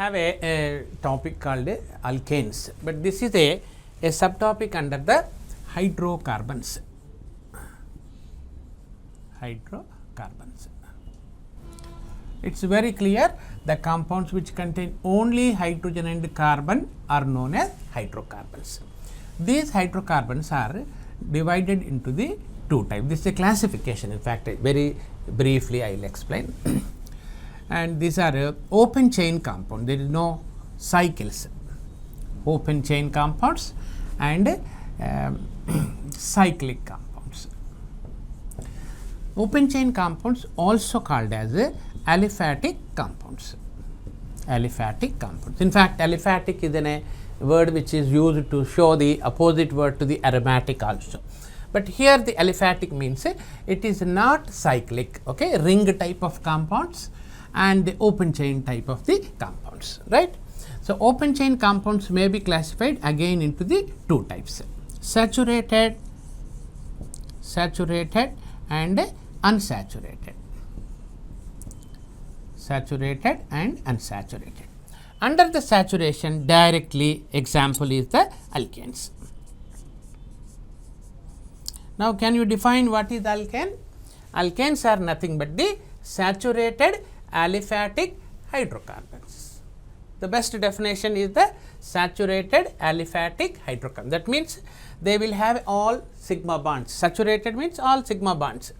have a topic called alkanes, but this is a subtopic under the hydrocarbons. Hydrocarbons. It's very clear, the compounds which contain only hydrogen and carbon are known as hydrocarbons. These hydrocarbons are divided into the two types. This is a classification, in fact, very briefly I will explain. And these are open chain compounds, there is no cycles, open chain compounds and cyclic compounds. Open chain compounds also called as aliphatic compounds. Aliphatic compounds. In fact, aliphatic is a word which is used to show the opposite word to the aromatic also. But here the aliphatic means it is not cyclic, okay, ring type of compounds and the open chain type of the compounds, right. So, open chain compounds may be classified again into the two types, saturated and unsaturated. Saturated and unsaturated. Under the saturation directly, example is the alkanes. Now, can you define what is alkane? Alkanes are nothing but the saturated aliphatic hydrocarbons. The best definition is the saturated aliphatic hydrocarbon. That means they will have all sigma bonds. Saturated means all sigma bonds.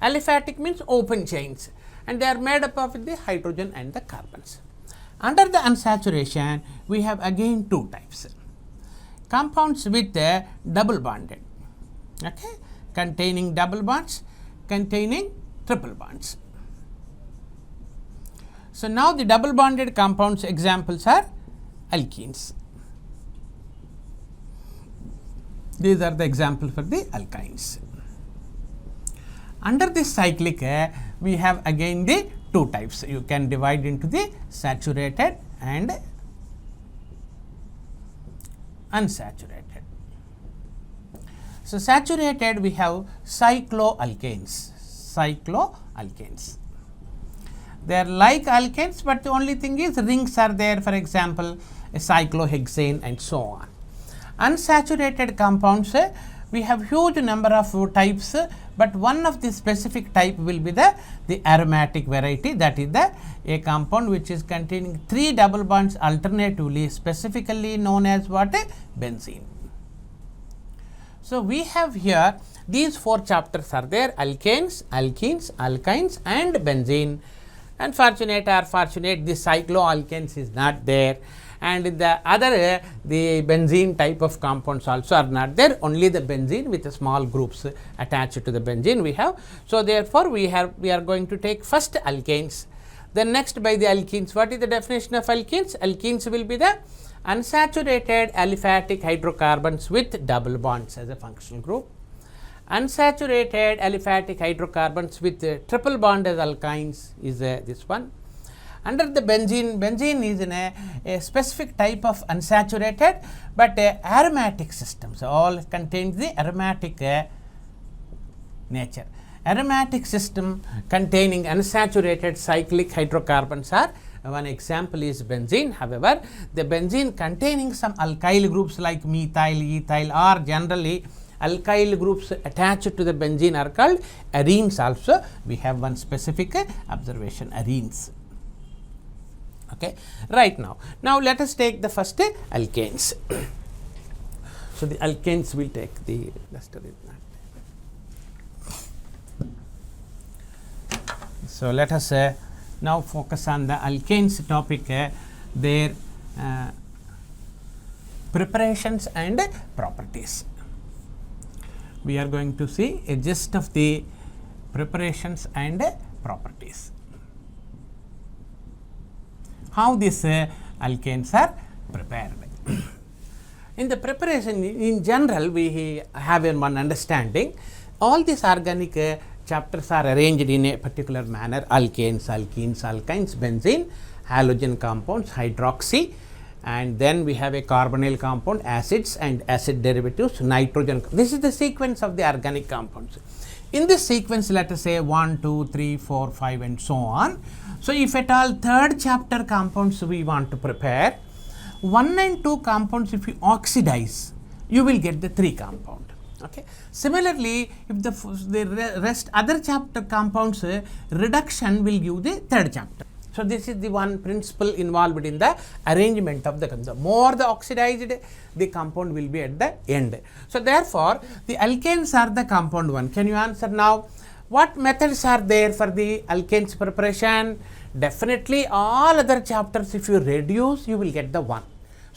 Aliphatic means open chains, and they are made up of the hydrogen and the carbons. Under the unsaturation, we have again two types. Compounds with double bonded, okay, containing double bonds, containing triple bonds. So, now the double bonded compounds examples are alkenes. These are the examples for the alkynes. Under this cyclic, we have again the two types. You can divide into the saturated and unsaturated. So, saturated we have cycloalkanes. Cycloalkanes. They are like alkanes, but the only thing is rings are there, for example, a cyclohexane and so on. Unsaturated compounds, we have huge number of types, but one of the specific type will be the aromatic variety, that is a compound which is containing 3 double bonds alternatively, specifically known as what? Benzene. So, we have here these 4 chapters are there: alkanes, alkenes, alkynes and benzene. Unfortunate or fortunate, the cycloalkanes is not there, and the other the benzene type of compounds also are not there, only the benzene with the small groups attached to the benzene we have. So, therefore, we are going to take first alkanes, then next by the alkenes. What is the definition of alkenes? Alkenes will be the unsaturated aliphatic hydrocarbons with double bonds as a functional group. Unsaturated aliphatic hydrocarbons with triple bond as alkynes is this one. Under the benzene, benzene is in a specific type of unsaturated, but aromatic systems, all contains the aromatic nature. Aromatic system containing unsaturated cyclic hydrocarbons are, one example is benzene. However, the benzene containing some alkyl groups like methyl, ethyl, or generally alkyl groups attached to the benzene are called arenes also. We have one specific observation, arenes. Okay. Right now let us take the first alkanes. So, the alkanes will take the So, let us now focus on the alkanes topic, their preparations and properties. We are going to see a gist of the preparations and properties. How these alkanes are prepared. In the preparation, in general, we have one understanding. All these organic chapters are arranged in a particular manner: alkanes, alkenes, alkynes, benzene, halogen compounds, hydroxy, and then we have a carbonyl compound, acids and acid derivatives, nitrogen. This is the sequence of the organic compounds. In this sequence, let us say 1, 2, 3, 4, 5 and so on. So, if at all third chapter compounds we want to prepare, 1 and 2 compounds if you oxidize, you will get the 3 compound. Okay. Similarly, if the rest other chapter compounds reduction will give the third chapter. So, this is the one principle involved in the arrangement of the more the oxidized the compound will be at the end. So, therefore, the alkanes are the compound 1. Can you answer now? What methods are there for the alkanes preparation? Definitely all other chapters if you reduce you will get the 1.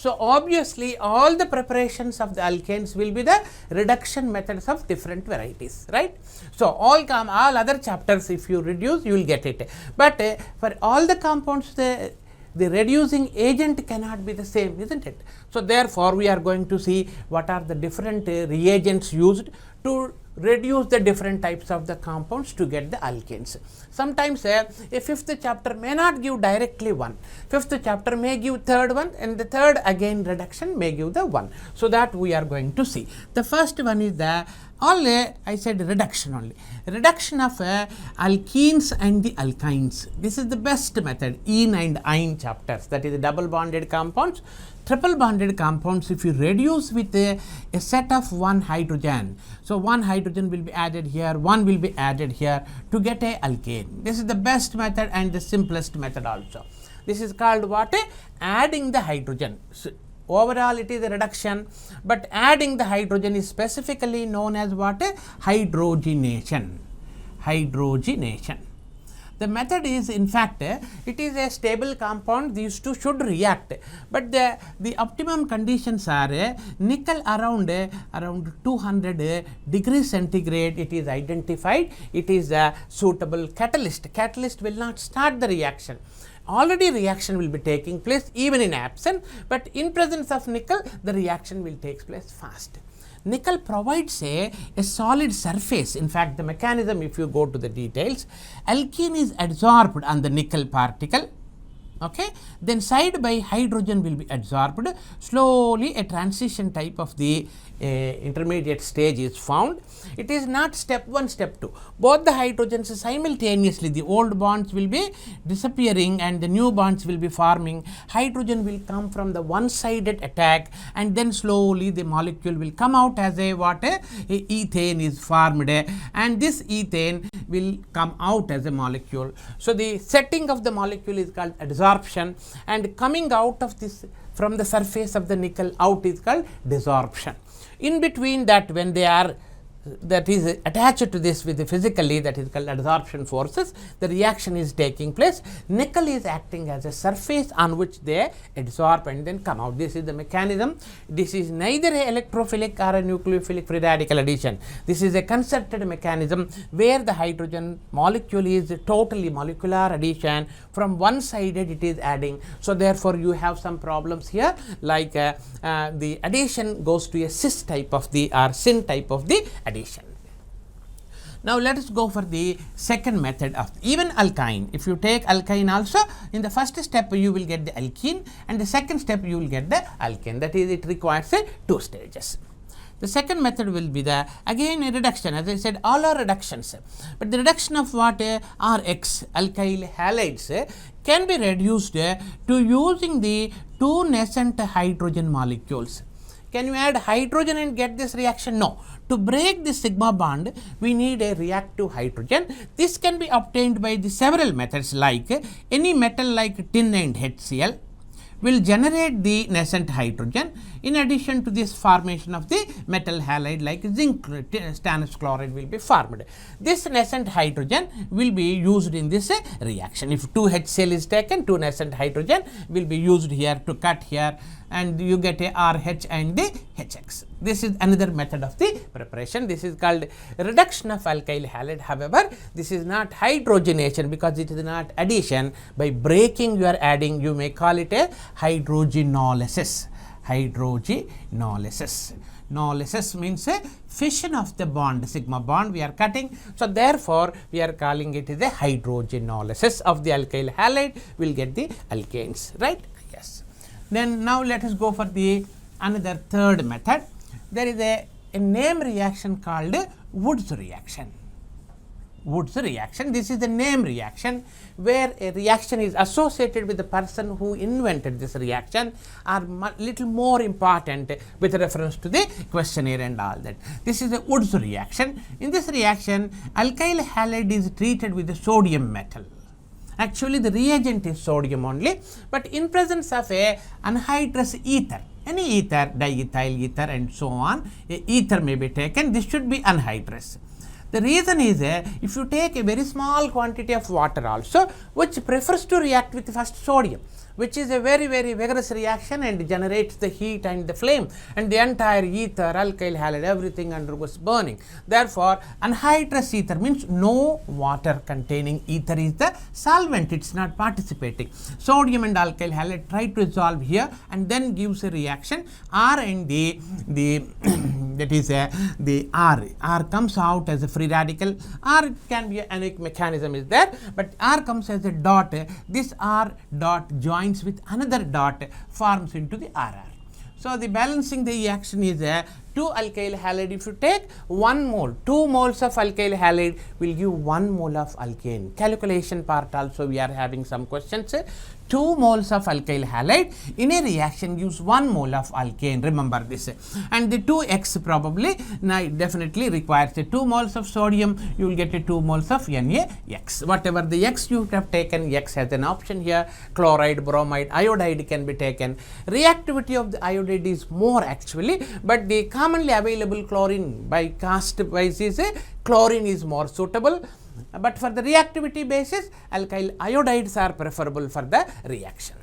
So, obviously all the preparations of the alkanes will be the reduction methods of different varieties, right. So, all other chapters if you reduce you will get it, but for all the compounds the reducing agent cannot be the same, isn't it. So, therefore, we are going to see what are the different reagents used to reduce the different types of the compounds to get the alkanes. Sometimes a 5th chapter may not give directly 1, 5th chapter may give third one, and the third again reduction may give the 1. So, that we are going to see. The first one is the I said reduction only, reduction of alkenes and the alkynes. This is the best method, ene and yne chapters, that is double bonded compounds. Triple bonded compounds if you reduce with a set of 1 hydrogen. So, 1 hydrogen will be added here, 1 will be added here to get a alkane. This is the best method and the simplest method also. This is called what? Adding the hydrogen. So, overall it is a reduction, but adding the hydrogen is specifically known as what? Hydrogenation. Hydrogenation. The method is in fact it is a stable compound, these two should react, but the optimum conditions are nickel around 200 degrees centigrade it is identified, it is a suitable catalyst. Catalyst will not start the reaction. Already reaction will be taking place even in absence, but in presence of nickel the reaction will take place fast. Nickel provides a solid surface. In fact, the mechanism if you go to the details, alkene is adsorbed on the nickel particle, okay, then side by hydrogen will be adsorbed, slowly a transition type of the intermediate stage is found. It is not step 1, step 2. Both the hydrogens simultaneously, the old bonds will be disappearing and the new bonds will be forming. Hydrogen will come from the one-sided attack and then slowly the molecule will come out as a what? Ethane is formed, and this ethane will come out as a molecule. So, the setting of the molecule is called adsorption, and coming out of this from the surface of the nickel out is called desorption. In between that, when they are that is attached to this with the physically, that is called adsorption forces, the reaction is taking place. Nickel is acting as a surface on which they adsorb and then come out. This is the mechanism. This is neither a electrophilic or a nucleophilic free radical addition. This is a concerted mechanism where the hydrogen molecule is totally molecular addition, from one sided it is adding. So, therefore, you have some problems here like the addition goes to a cis type of the or syn type of the addition. Now, let us go for the second method of even alkyne. If you take alkyne also, in the first step you will get the alkene, and the second step you will get the alkane. That is, it requires 2 stages. The second method will be the again a reduction. As I said, all are reductions, but the reduction of what? RX, alkyl halides, can be reduced to using the 2 nascent hydrogen molecules. Can you add hydrogen and get this reaction? No. To break this sigma bond, we need a reactive hydrogen. This can be obtained by the several methods, like any metal like tin and HCl will generate the nascent hydrogen. In addition to this formation of the metal halide like zinc stannous chloride will be formed. This nascent hydrogen will be used in this reaction. If 2 HCl is taken, 2 nascent hydrogen will be used here to cut here, and you get a RH and the HX. This is another method of the preparation. This is called reduction of alkyl halide. However, this is not hydrogenation because it is not addition. By breaking you are adding, you may call it a hydrogenolysis. Hydrogenolysis. Nolysis means a fission of the bond, sigma bond we are cutting. So, therefore, we are calling it as a hydrogenolysis of the alkyl halide. We will get the alkanes, right? Yes. Then now let us go for the another third method. There is a name reaction called Wood's reaction. Wood's reaction. This is the name reaction, where a reaction is associated with the person who invented this reaction, are little more important with reference to the questionnaire and all that. This is the Wood's reaction. In this reaction, alkyl halide is treated with the sodium metal. Actually, the reagent is sodium only, but in presence of a anhydrous ether, any ether, diethyl ether and so on, a ether may be taken. This should be anhydrous. The reason is, if you take a very small quantity of water also, which prefers to react with first sodium, which is a very vigorous reaction and generates the heat and the flame, and the entire ether, alkyl halide, everything undergoes burning. Therefore, anhydrous ether means no water containing ether is the solvent, it is not participating. Sodium and alkyl halide try to dissolve here and then gives a reaction. R and the that is the R comes out as a free radical. R can be an anionic mechanism is there, but R comes as a dot. This R dot joins with another dot, forms into the RR. So, the balancing the reaction is 2 alkyl halide. If you take 1 mole, 2 moles of alkyl halide will give 1 mole of alkane. Calculation part also we are having some questions. 2 moles of alkyl halide in a reaction gives 1 mole of alkane, remember this. And the 2x probably definitely requires 2 moles of sodium, you will get 2 moles of NaX. Whatever the X you have taken, X has an option here. Chloride, bromide, iodide can be taken. Reactivity of the iodide is more actually, but the commonly available chlorine by caste wise is chlorine is more suitable. But for the reactivity basis, alkyl iodides are preferable for the reaction.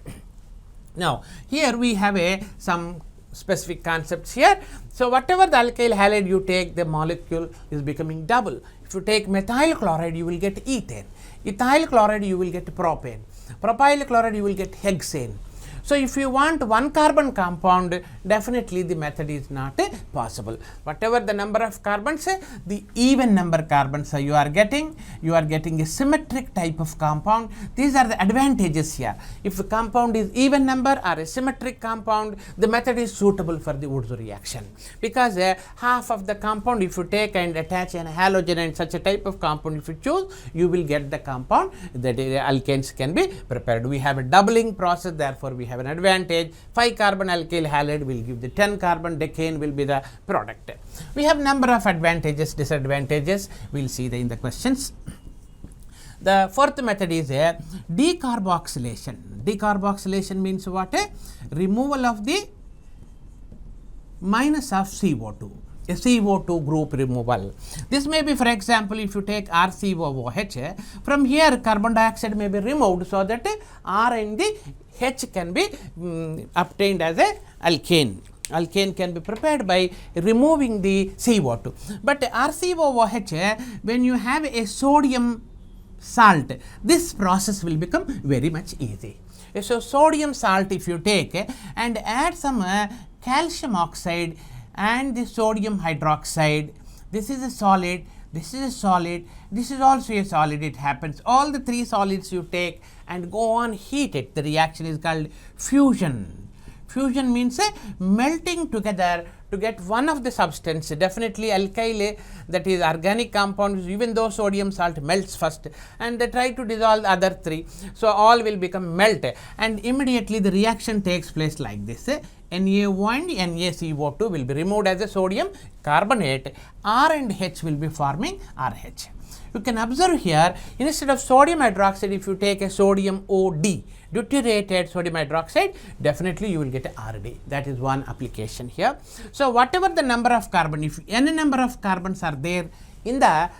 Now, here we have some specific concepts here. So, whatever the alkyl halide you take, the molecule is becoming double. If you take methyl chloride, you will get ethane. Ethyl chloride, you will get propane. Propyl chloride, you will get hexane. So, if you want 1 carbon compound, definitely the method is not possible. Whatever the number of carbons, the even number carbons you are getting a symmetric type of compound. These are the advantages here. If the compound is even number or a symmetric compound, the method is suitable for the Wood's reaction, because half of the compound if you take and attach an halogen and such a type of compound if you choose, you will get the compound that alkanes can be prepared. We have a doubling process, therefore we have an advantage. 5 carbon alkyl halide will give the 10 carbon decane will be the product. We have number of advantages, disadvantages, we will see in the questions. The fourth method is decarboxylation. Decarboxylation means what? Removal of the minus of CO2. A CO2 group removal. This may be, for example, if you take RCOOH, from here carbon dioxide may be removed so that R and the H can be obtained as a alkane. Alkane can be prepared by removing the CO2. But RCOOH, when you have a sodium salt, this process will become very much easy. So, sodium salt if you take and add some calcium oxide and the sodium hydroxide, this is a solid, this is a solid, this is also a solid, it happens. All the 3 solids you take and go on heat it, the reaction is called fusion. Fusion means melting together to get one of the substance, definitely alkyl, that is organic compounds, even though sodium salt melts first and they try to dissolve the other 3. So, all will become melt and immediately the reaction takes place like this. NaO and NaCO2 will be removed as a sodium carbonate, R and H will be forming RH. You can observe here, instead of sodium hydroxide, if you take a sodium OD, deuterated sodium hydroxide, definitely you will get a RD. That is one application here. So, whatever the number of carbon, if n number of carbons are there in the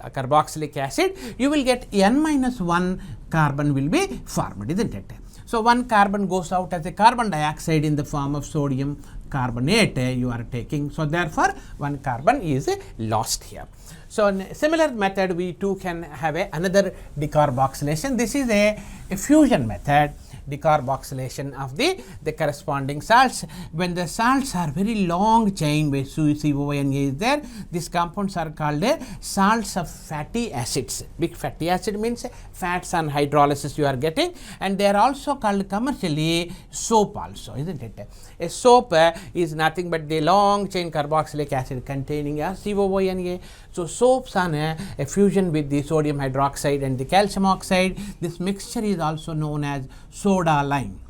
carboxylic acid, you will get n minus 1 carbon will be formed, isn't it? So, 1 carbon goes out as a carbon dioxide in the form of sodium carbonate you are taking. So, therefore, 1 carbon is lost here. So, in a similar method we too can have another decarboxylation. This is a fusion method. decarboxylation of the corresponding salts. When the salts are very long chain where CONA is there, these compounds are called salts of fatty acids. Big fatty acid means fats and hydrolysis you are getting, and they are also called commercially soap also, isn't it? A soap is nothing but the long chain carboxylic acid containing a CONA. So soaps on a fusion with the sodium hydroxide and the calcium oxide, this mixture is also known as soda lime.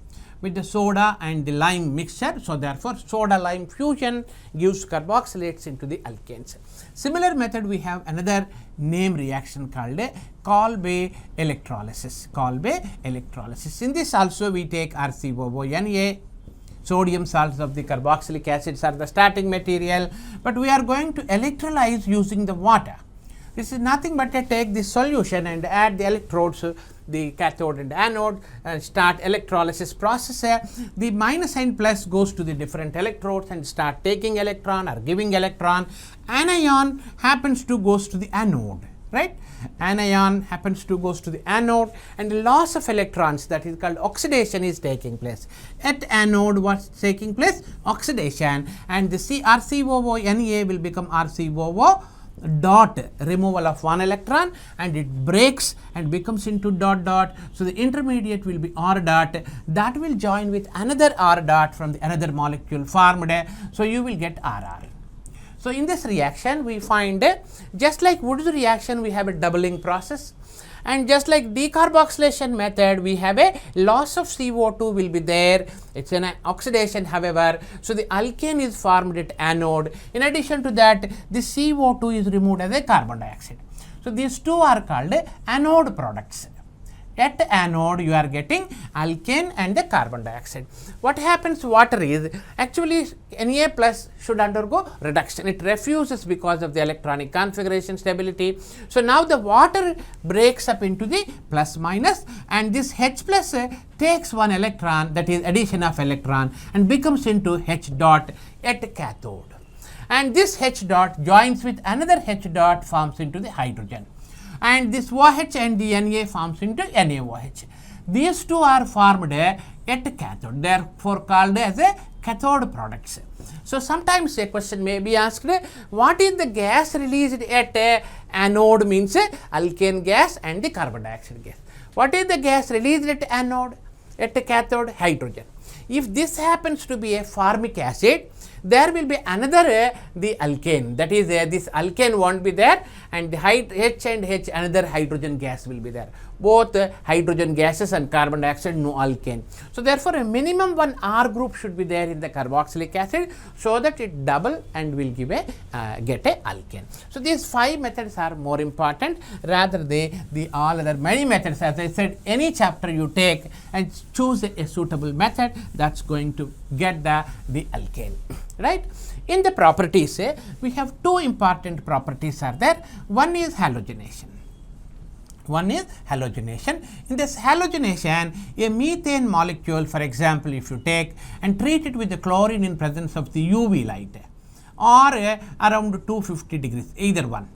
With the soda and the lime mixture, so therefore soda lime fusion gives carboxylates into the alkanes. Similar method we have another name reaction called Kolbe electrolysis. Kolbe electrolysis. In this also we take RCOONA. Sodium salts of the carboxylic acids are the starting material, but we are going to electrolyze using the water. This is nothing but to take this solution and add the electrodes, the cathode and anode, and start electrolysis process. The minus and plus goes to the different electrodes and start taking electron or giving electron. Anion happens to goes to the anode, right? Anion happens to goes to the anode, and the loss of electrons, that is called oxidation, is taking place. At anode what's taking place? Oxidation, and the RCOONA will become RCOO dot, removal of one electron, and it breaks and becomes into dot dot. So the intermediate will be R dot, that will join with another R dot from the another molecule formed, so you will get RR. So in this reaction we find just like Wood's reaction we have a doubling process, and just like decarboxylation method we have a loss of CO2 will be there. It's an oxidation however, so the alkane is formed at anode. In addition to that, the CO2 is removed as a carbon dioxide. So these two are called anode products. At anode you are getting alkane and the carbon dioxide. What happens to water is actually Na plus should undergo reduction. It refuses because of the electronic configuration stability. So now the water breaks up into the plus minus, and this H plus takes one electron, that is addition of electron, and becomes into H dot at cathode. And this H dot joins with another H dot, forms into the hydrogen. And this OH and the Na forms into NaOH. These two are formed at cathode, therefore called as a cathode products. So sometimes a question may be asked, what is the gas released at anode? Means alkane gas and the carbon dioxide gas. What is the gas released at anode? At cathode? Hydrogen. If this happens to be a formic acid, there will be another the alkane, that is this alkane won't be there, and the H and H another hydrogen gas will be there. Both hydrogen gases and carbon dioxide, no alkane. So therefore a minimum one R group should be there in the carboxylic acid, so that it double and will give a get a alkane. So these 5 methods are more important rather the all other many methods. As I said, any chapter you take and choose a suitable method, that's going to get the alkane. Right? In the properties, we have 2 important properties are there. One is halogenation. In this halogenation, a methane molecule, for example, if you take and treat it with the chlorine in presence of the UV light, or around 250 degrees, either one,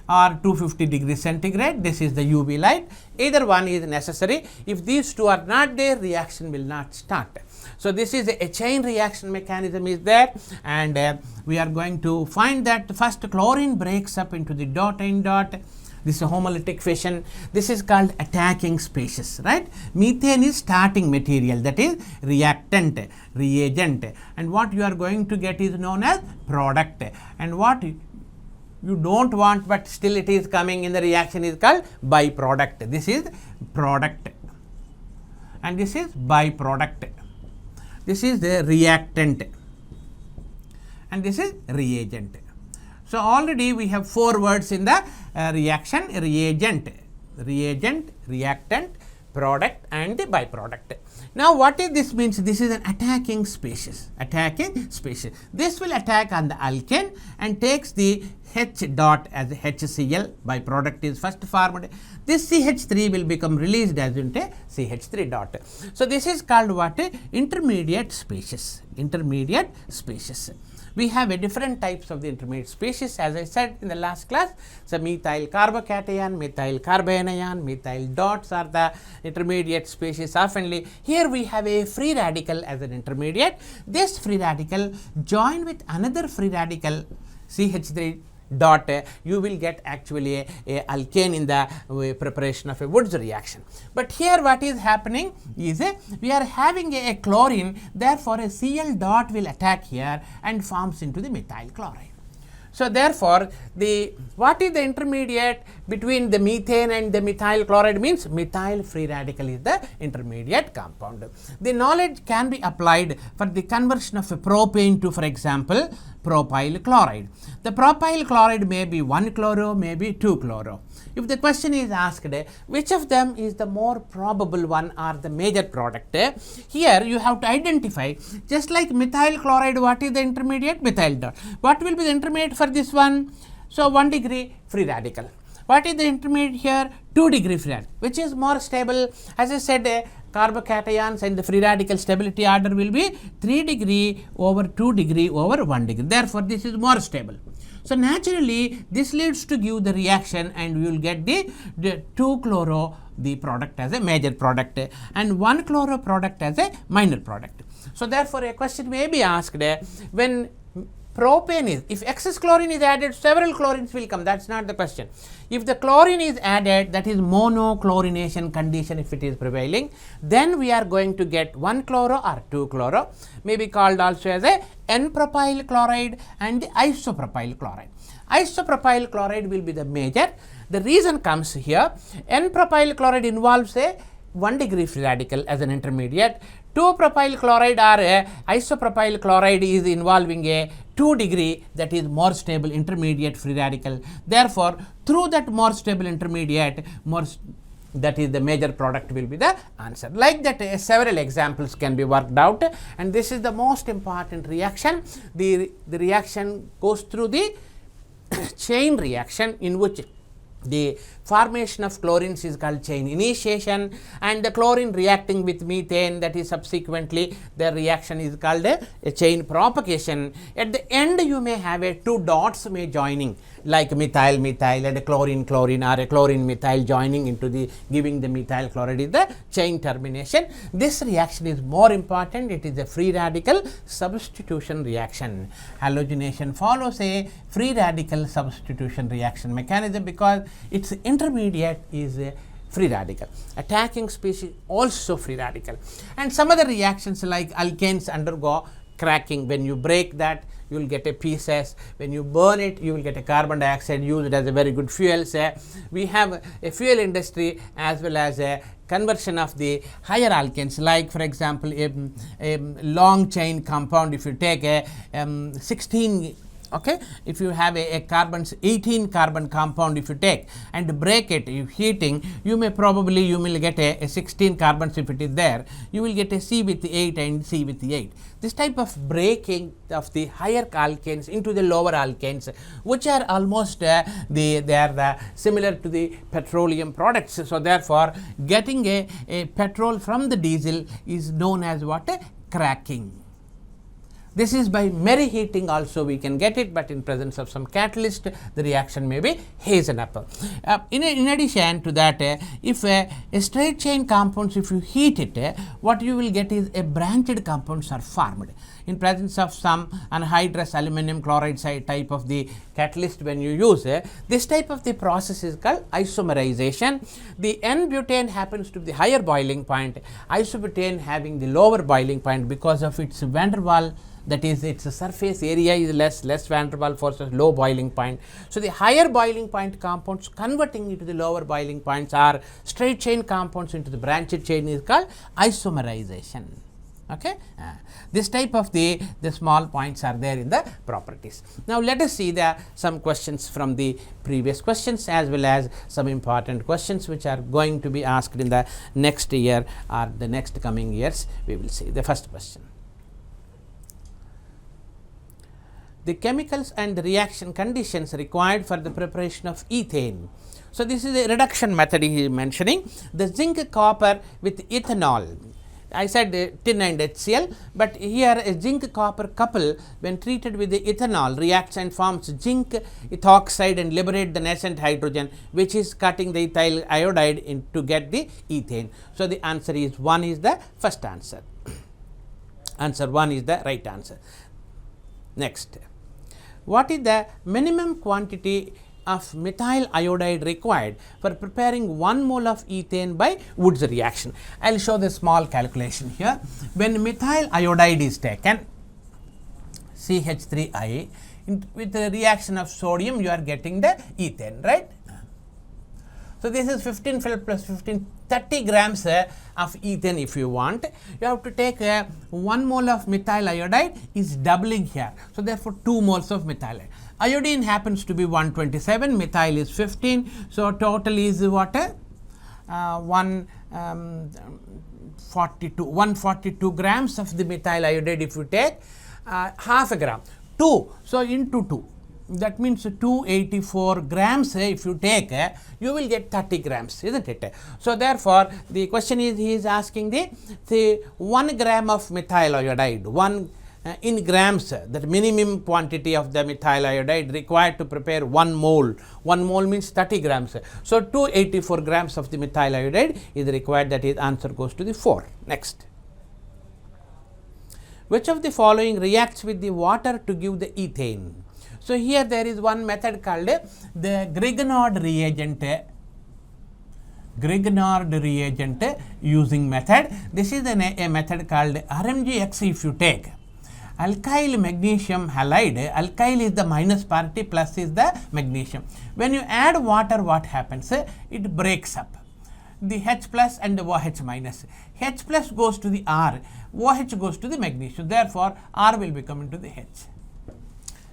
or 250 degrees centigrade, this is the UV light, either one is necessary. If these two are not there, reaction will not start. So this is a chain reaction mechanism is there, and we are going to find that first chlorine breaks up into the dot and dot. This is a homolytic fission. This is called attacking species, right? Methane is starting material, that is reactant, reagent, and what you are going to get is known as product, and what you don't want but still it is coming in the reaction is called byproduct. This is product and this is byproduct. This is the reactant and this is reagent. So already we have 4 words in the reaction: reagent, reactant, product and the byproduct. Now what is this means? This is an attacking species. This will attack on the alkane and takes the H dot as HCl, byproduct is first formed. This CH3 will become released as into CH3 dot. So this is called what? Intermediate species. we have a different types of the intermediate species, as I said in the last class. So, methyl carbocation, methyl carbanion, methyl dots are the intermediate species oftenly. Here we have a free radical as an intermediate. This free radical joined with another free radical CH3 dot, you will get actually a alkane in the preparation of a Woods reaction. But here what is happening is we are having a chlorine, therefore a Cl dot will attack here and forms into the methyl chloride. So, therefore, what is the intermediate between the methane and the methyl chloride means methyl free radical is the intermediate compound. The knowledge can be applied for the conversion of a propane to, for example, propyl chloride. The propyl chloride may be 1-chloro, may be 2-chloro. If the question is asked, which of them is the more probable one or the major product, here you have to identify, just like methyl chloride, what is the intermediate? Methyl dot. What will be the intermediate for this one? So, 1 degree free radical. What is the intermediate here? 2 degree free radical, which is more stable. As I said, carbocations and the free radical stability order will be 3 degree over 2 degree over 1 degree. Therefore, this is more stable. So, naturally, this leads to give the reaction and we will get the 2-chloro the product as a major product and 1-chloro product as a minor product. So, therefore, a question may be asked, when propane is, if excess chlorine is added, several chlorines will come, that is not the question. If the chlorine is added, that is monochlorination condition if it is prevailing, then we are going to get 1-chloro or 2-chloro, may be called also as a N-propyl chloride and the isopropyl chloride. Isopropyl chloride will be the major. The reason comes here, N-propyl chloride involves a 1 degree free radical as an intermediate. 2-propyl chloride or isopropyl chloride is involving a 2 degree, that is more stable intermediate free radical. Therefore, through that more stable intermediate, that is the major product will be the answer. Like that, several examples can be worked out, and this is the most important reaction. The reaction goes through the chain reaction in which the formation of chlorines is called chain initiation, and the chlorine reacting with methane, that is subsequently the reaction is called a chain propagation. At the end, you may have a 2 dots may joining, like methyl methyl and a chlorine chlorine or a chlorine methyl joining into the giving the methyl chloride is the chain termination. This reaction is more important. It is a free radical substitution reaction. Halogenation follows a free radical substitution reaction mechanism because its intermediate is a free radical. Attacking species also free radical. And some other reactions like alkanes undergo cracking. When you break that, you will get a pieces. When you burn it, you will get a carbon dioxide used as a very good fuel. We have a fuel industry as well as a conversion of the higher alkanes, like for example a long chain compound. If you take a 16, okay, if you have a carbons 18 carbon compound, if you take and break it, if heating, you may probably you will get a 16 carbons. If it is there, you will get a C with the 8 and C with the 8. This type of breaking of the higher alkanes into the lower alkanes, which are almost they are the similar to the petroleum products. So, therefore, getting a petrol from the diesel is known as what? Cracking. This is by merry heating also we can get it, but in presence of some catalyst, the reaction may be hastened up. In addition to that, if a straight chain compounds, if you heat it, what you will get is a branched compounds are formed. In presence of some anhydrous aluminum chloride type of the catalyst, when you use this type of the process is called isomerization. The N-butane happens to be the higher boiling point, isobutane having the lower boiling point because of its van der Waals, that is its surface area is less van der Waals forces, low boiling point. So, the higher boiling point compounds converting into the lower boiling points are straight chain compounds into the branched chain is called isomerization. Okay. This type of the small points are there in the properties. Now, let us see some questions from the previous questions as well as some important questions which are going to be asked in the next year or the next coming years. We will see the first question. The chemicals and the reaction conditions required for the preparation of ethane. So, this is a reduction method he is mentioning. The zinc copper with ethanol. I said tin and HCl, but here a zinc copper couple when treated with the ethanol reacts and forms zinc ethoxide and liberate the nascent hydrogen, which is cutting the ethyl iodide in to get the ethane. So, the answer is 1 is the first answer. Answer 1 is the right answer. Next, what is the minimum quantity of methyl iodide required for preparing 1 mole of ethane by Wood's reaction? I will show the small calculation here. When methyl iodide is taken, CH3I, with the reaction of sodium, you are getting the ethane, right? So, this is 15 plus 15, 30 grams of ethane if you want. You have to take 1 mole of methyl iodide is doubling here. So, therefore, 2 moles of methyl iodide. Iodine happens to be 127, methyl is 15. So, total is what? 142 grams of the methyl iodide if you take half a gram. 2. So, into 2. That means 284 grams if you take, you will get 30 grams, isn't it? So, therefore, the question is, he is asking the 1 gram of methyl iodide, in grams, the minimum quantity of the methyl iodide required to prepare 1 mole. 1 mole means 30 grams. So, 284 grams of the methyl iodide is required, that is answer goes to the 4. Next. Which of the following reacts with the water to give the ethane? So, here there is one method called the Grignard reagent using method. This is a method called RMGX if you take. Alkyl magnesium halide, alkyl is the minus party, plus is the magnesium. When you add water, what happens? It breaks up the H plus and the OH minus. H plus goes to the R, OH goes to the magnesium. Therefore, R will become into the H.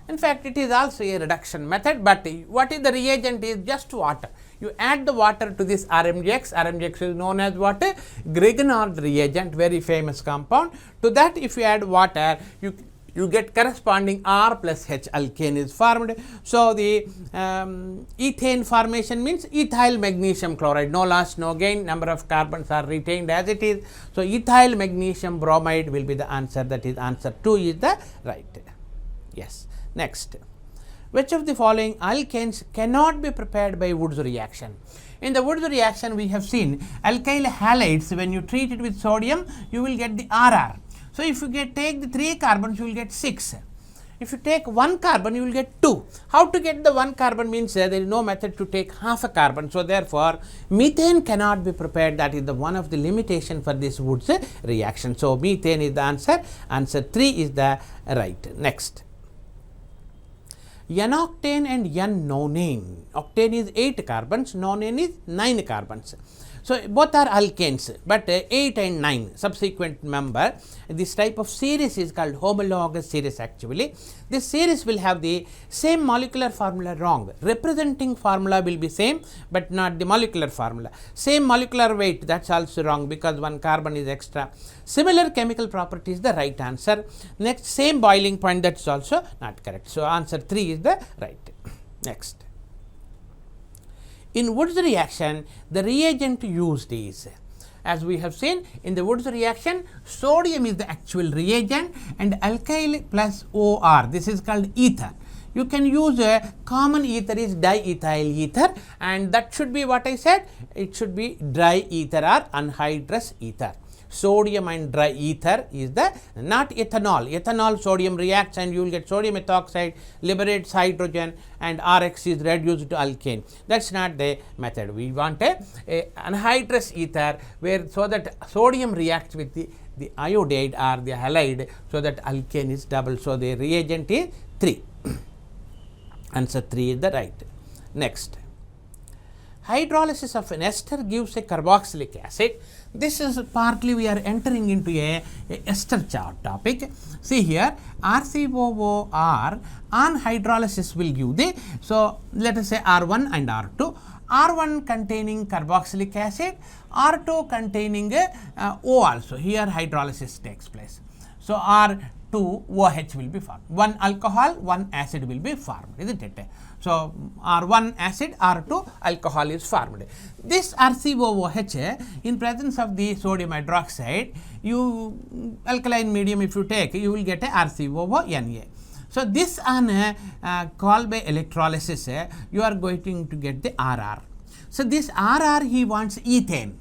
In fact, it is also a reduction method, but what is the reagent is just water. You add the water to this RMGX. RMGX is known as what? Grignard reagent, very famous compound. To that, if you add water, you get corresponding R plus H, alkane is formed. So, the ethane formation means ethyl magnesium chloride, no loss, no gain, number of carbons are retained as it is. So, ethyl magnesium bromide will be the answer, that is answer 2 is the right. Yes. Next, which of the following alkanes cannot be prepared by Wood's reaction? In the Wood's reaction, we have seen alkyl halides, when you treat it with sodium, you will get the RR. So, if you take the 3 carbons, you will get 6. If you take 1 carbon, you will get 2. How to get the 1 carbon means there is no method to take half a carbon. So, therefore, methane cannot be prepared. That is the one of the limitation for this Wood's reaction. So, methane is the answer. Answer 3 is the right. Next. N-octane and N-nonane. Octane is 8 carbons, nonane is 9 carbons. So, both are alkanes, but 8 and 9 subsequent member. This type of series is called homologous series actually. This series will have the same molecular formula wrong. Representing formula will be same, but not the molecular formula. Same molecular weight, that is also wrong because 1 carbon is extra. Similar chemical property is the right answer. Next, same boiling point, that is also not correct. So, answer 3 is the right. Next. In Wood's reaction, the reagent used is, as we have seen in the Wood's reaction, sodium is the actual reagent and alkyl plus OR, this is called ether. You can use a common ether is diethyl ether, and that should be what I said, it should be dry ether or anhydrous ether. Sodium and dry ether is the, not ethanol. Ethanol, sodium reacts and you will get sodium ethoxide, liberates hydrogen, and RX is reduced to alkane. That is not the method. We want a anhydrous ether where so that sodium reacts with the iodide or the halide, so that alkane is double. So, the reagent is 3. Answer 3 is the right. Next. Hydrolysis of an ester gives a carboxylic acid. This is partly we are entering into a ester topic. See here, RCOOR on hydrolysis will give the, so let us say R1 and R2. R1 containing carboxylic acid, R2 containing O also. Here hydrolysis takes place. So, 2 OH will be formed. 1 alcohol, 1 acid will be formed, isn't it? So, or 1 acid or 2 alcohol is formed. This RCOOH in presence of the sodium hydroxide, you alkaline medium if you take, you will get a RCOONA. So, this on Kolbe electrolysis, you are going to get the RR. So, this RR he wants ethane.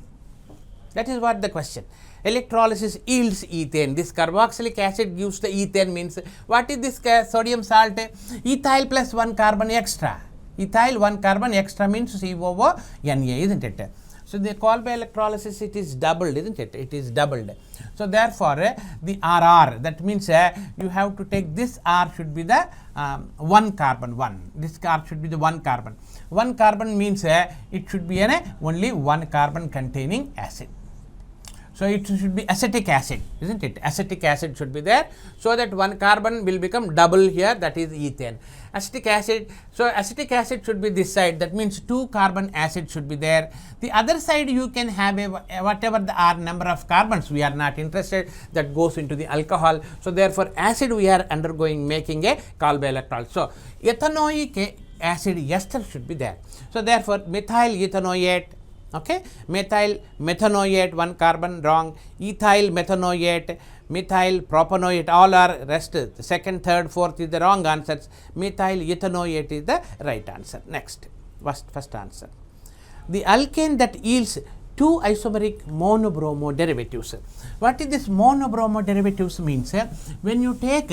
That is what the question. Electrolysis yields ethane. This carboxylic acid gives the ethane, means what is this sodium salt? Ethyl plus 1 carbon extra. Ethyl 1 carbon extra means COONA, isn't it? So, the Kolbe electrolysis, it is doubled, isn't it? It is doubled. So, therefore, the RR, that means you have to take this R should be the 1 carbon 1. This R should be the 1 carbon. 1 carbon means it should be only 1 carbon containing acid. So, it should be acetic acid, isn't it? Acetic acid should be there, so that 1 carbon will become double here, that is ethane. Acetic acid, so acetic acid should be this side, that means 2 carbon acid should be there. The other side you can have a whatever the R number of carbons, we are not interested, that goes into the alcohol. So, therefore, acid we are undergoing making a Kolbe electrolysis. So, ethanoic acid ester should be there. So, therefore, methyl ethanoate, okay, methyl methanoate 1 carbon, wrong, ethyl methanoate, methyl propanoate, all are rest, second, third, fourth is the wrong answers, methyl ethanoate is the right answer. Next, first answer. The alkane that yields 2 isomeric monobromo derivatives. What is this monobromo derivatives means? When you take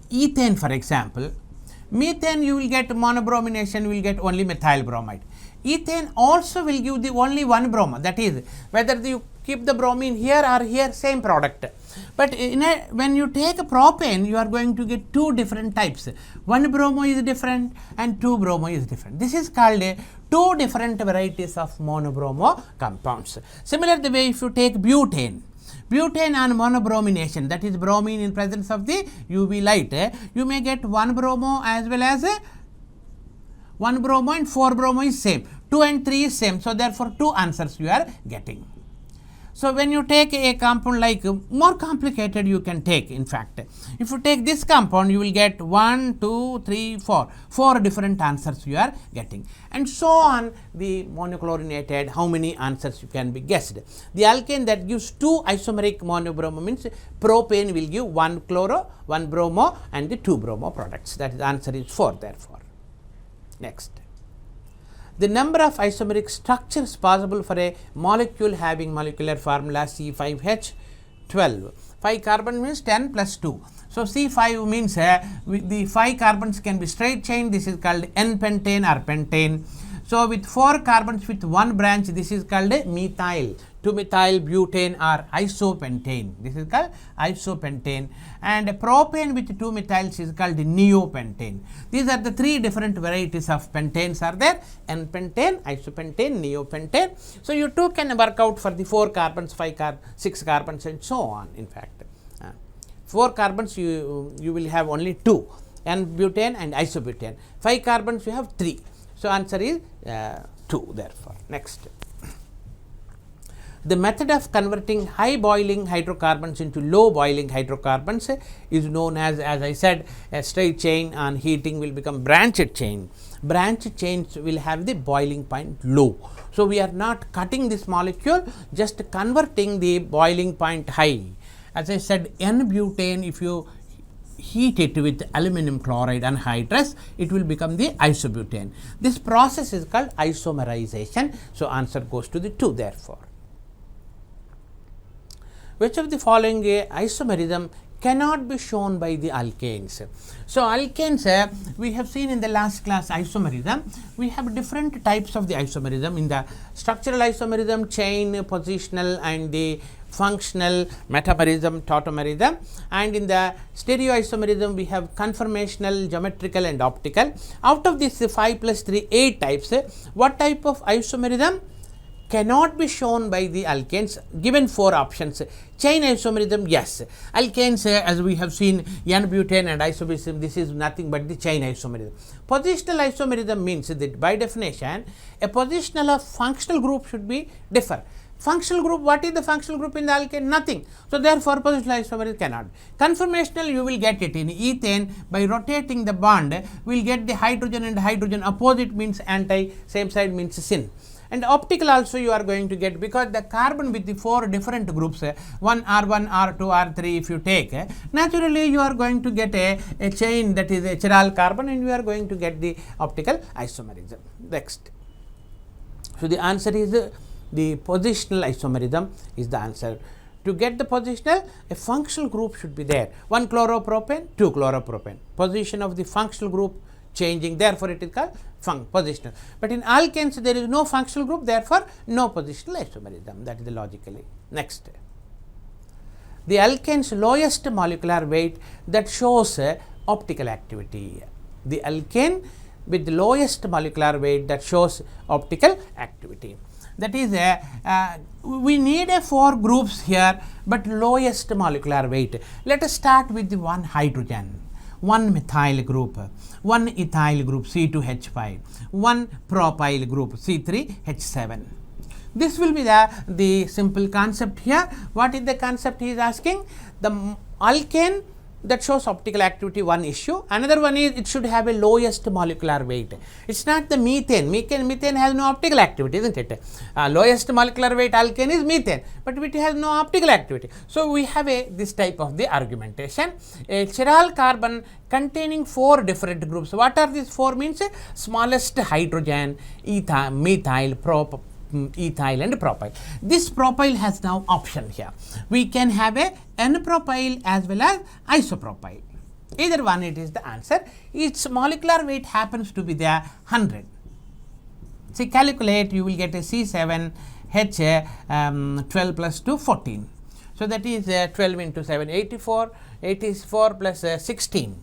ethane for example, methane you will get monobromination, you will get only methyl bromide. Ethane also will give the only 1 bromo, that is whether you keep the bromine here or here, same product. But when you take a propane, you are going to get 2 different types. 1 bromo is different and 2 bromo is different. This is called 2 different varieties of monobromo compounds. Similar the way if you take butane. Butane on monobromination, that is bromine in presence of the UV light, you may get 1 bromo as well as 1 bromo and 4 bromo is same, 2 and 3 is same. So, therefore, 2 answers you are getting. So, when you take a compound like more complicated you can take, in fact, if you take this compound you will get 1, 2, 3, 4 different answers you are getting, and so on. The monochlorinated, how many answers you can be guessed. The alkane that gives 2 isomeric monobromo means propane will give 1 chloro, 1 bromo and the 2 bromo products, that is the answer is 4 therefore. Next, the number of isomeric structures possible for a molecule having molecular formula C5H12. 5 carbon means 10 plus 2. So, C5 means the 5 carbons can be straight chain, this is called N-pentane or pentane. So, with 4 carbons with 1 branch, this is called methyl, 2-methyl butane or isopentane. This is called isopentane, and propane with 2 methyls is called neopentane. These are the 3 different varieties of pentanes are there: N-pentane, isopentane, neopentane. So, you too can work out for the 4 carbons, 5 carbons, 6 carbons and so on. In fact, 4 carbons you will have only 2, N-butane and isobutane. 5 carbons you have 3. So, answer is 2 therefore. Next, the method of converting high boiling hydrocarbons into low boiling hydrocarbons is known as I said, a straight chain on heating will become branched chain. Branched chains will have the boiling point low. So, we are not cutting this molecule, just converting the boiling point high. As I said, N-butane, if you heat it with aluminum chloride anhydrous, it will become the isobutane. This process is called isomerization. So, answer goes to the 2 therefore. Which of the following isomerism cannot be shown by the alkanes? So, alkanes we have seen in the last class isomerism. We have different types of the isomerism. In the structural isomerism, chain, positional and the functional, metamerism, tautomerism, and in the stereoisomerism we have conformational, geometrical and optical. Out of this 5 plus 3, 8 types, what type of isomerism cannot be shown by the alkanes? Given 4 options. Chain isomerism, yes. Alkanes, as we have seen, N-butane and isobutane, this is nothing but the chain isomerism. Positional isomerism means that by definition, a positional or functional group should be differ. Functional group, what is the functional group in the alkane? Nothing. So therefore positional isomerism cannot. Conformational, you will get it in ethane by rotating the bond, we will get the hydrogen and hydrogen, opposite means anti, same side means syn. And optical also you are going to get, because the carbon with the 4 different groups, one R1, R2, R3 if you take, naturally you are going to get a chain, that is a chiral carbon, and you are going to get the optical isomerism. Next. So the answer is the positional isomerism is the answer. To get the positional, a functional group should be there. 1 chloropropane, 2 chloropropane. Position of the functional group changing, therefore it is called positional. But in alkanes there is no functional group, therefore no positional isomerism. That is the logically. Next. The alkane's lowest molecular weight that shows optical activity. The alkane with the lowest molecular weight that shows optical activity. That is we need 4 groups here, but lowest molecular weight. Let us start with the 1 hydrogen, 1 methyl group, 1 ethyl group C2H5, 1 propyl group C3H7. This will be the simple concept here. What is the concept he is asking? The alkane that shows optical activity, one issue. Another one is it should have a lowest molecular weight. It's not the methane. Methane has no optical activity, isn't it? Lowest molecular weight alkane is methane, but it has no optical activity. So we have this type of the argumentation. A chiral carbon containing 4 different groups. What are these 4 means? Smallest hydrogen, methyl, ethyl and propyl. This propyl has now option here. We can have a N-propyl as well as isopropyl. Either one, it is the answer. Its molecular weight happens to be there 100. See, calculate, you will get a C7H 12 plus 2, 14. So that is 12 into 7, 84, 84 plus 16.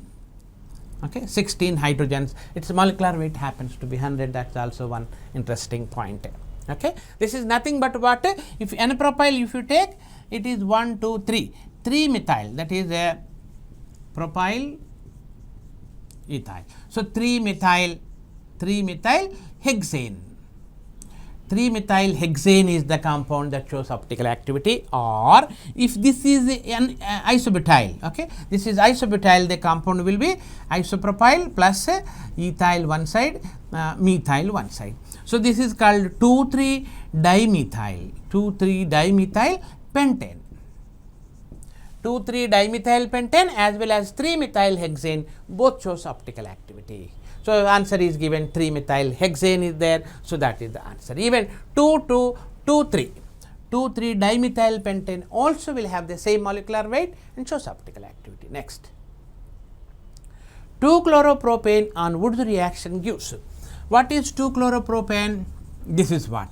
Okay, 16 hydrogens. Its molecular weight happens to be 100. That's also one interesting point. Okay, this is nothing but what? If N-propyl, if you take, it is 1, 2, 3. 3 methyl, that is a propyl ethyl. So 3 methyl hexane. 3 methyl hexane is the compound that shows optical activity. Or if this is an isobutyl, okay, this is isobutyl, the compound will be isopropyl plus ethyl one side, methyl one side. So this is called 2,3-dimethyl, 2,3-dimethyl pentane. 2,3-dimethyl pentane as well as 3-methyl hexane both shows optical activity. So answer is given, 3-methyl hexane is there, so that is the answer. Even 2,3-dimethyl pentane also will have the same molecular weight and shows optical activity. Next. 2-chloropropane on Wood's reaction gives. What is 2-chloropropane? This is what.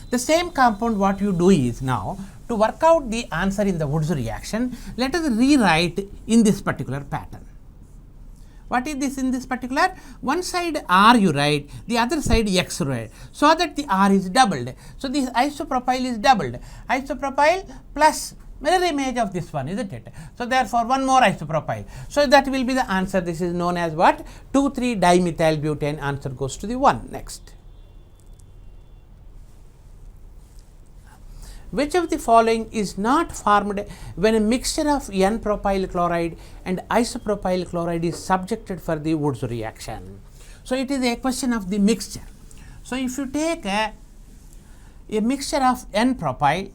The same compound, what you do is now, to work out the answer in the Wood's reaction, let us rewrite in this particular pattern. What is this in this particular? One side R you write, the other side X you write, so that the R is doubled. So this isopropyl is doubled. Isopropyl plus mirror image of this one, isn't it? So therefore one more isopropyl. So that will be the answer. This is known as what? 2,3-dimethyl butane. Answer goes to the 1. Next. Which of the following is not formed when a mixture of N-propyl chloride and isopropyl chloride is subjected for the Wood's reaction? So it is a question of the mixture. So if you take a mixture of N-propyl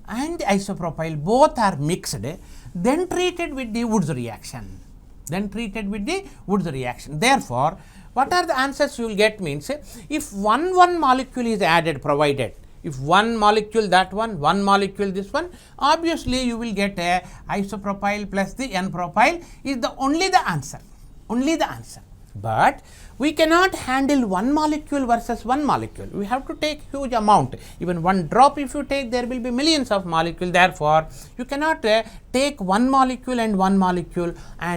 and isopropyl, both are mixed, then treated with the Wood's reaction. Therefore, what are the answers you will get means, if one molecule is added, provided, if one molecule that one molecule this one, obviously you will get a isopropyl plus the N-propyl is only the answer. But we cannot handle one molecule versus one molecule. We have to take huge amount. Even one drop if you take, there will be millions of molecules. Therefore, you cannot take one molecule and